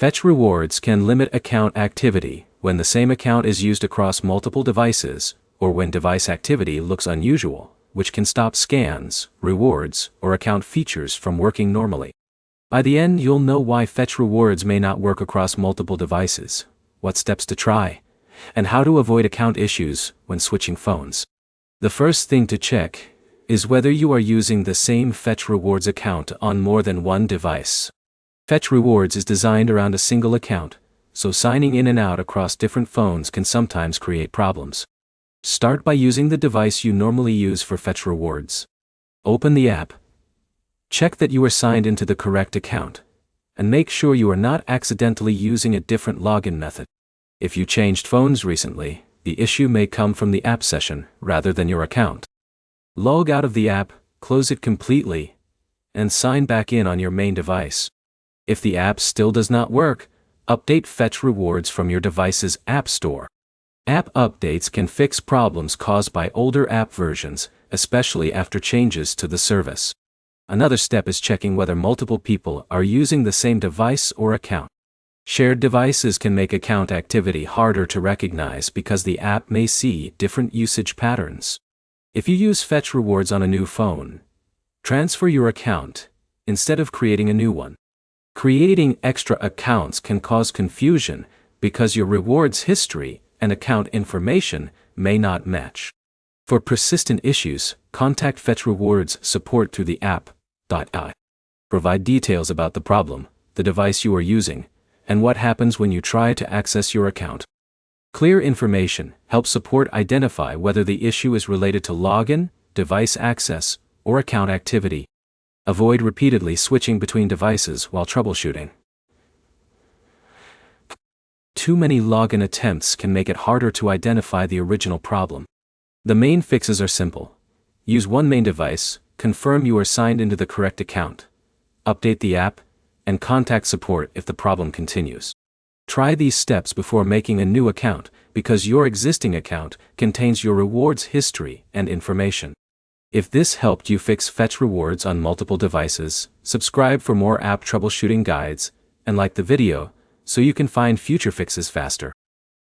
Fetch rewards can limit account activity when the same account is used across multiple devices, or when device activity looks unusual, which can stop scans, rewards, or account features from working normally. By the end, you'll know why fetch rewards may not work across multiple devices, what steps to try, and how to avoid account issues when switching phones. The first thing to check is whether you are using the same Fetch Rewards account on more than one device. Fetch Rewards is designed around a single account, so signing in and out across different phones can sometimes create problems. Start by using the device you normally use for Fetch Rewards. Open the app. Check that you are signed into the correct account, and make sure you are not accidentally using a different login method. If you changed phones recently, the issue may come from the app session rather than your account. Log out of the app, close it completely, and sign back in on your main device. If the app still does not work, update Fetch Rewards from your device's App Store. App updates can fix problems caused by older app versions, especially after changes to the service. Another step is checking whether multiple people are using the same device or account. Shared devices can make account activity harder to recognize because the app may see different usage patterns. If you use Fetch Rewards on a new phone, transfer your account instead of creating a new one. Creating extra accounts can cause confusion because your rewards history and account information may not match. For persistent issues, contact Fetch Rewards support through the app.ai. Provide details about the problem, the device you are using, and what happens when you try to access your account. Clear information helps support identify whether the issue is related to login, device access, or account activity. Avoid repeatedly switching between devices while troubleshooting. Too many login attempts can make it harder to identify the original problem. The main fixes are simple. Use one main device, confirm you are signed into the correct account, update the app, and contact support if the problem continues. Try these steps before making a new account because your existing account contains your rewards history and information. If this helped you fix Fetch Rewards on multiple devices, subscribe for more app troubleshooting guides, and like the video so you can find future fixes faster.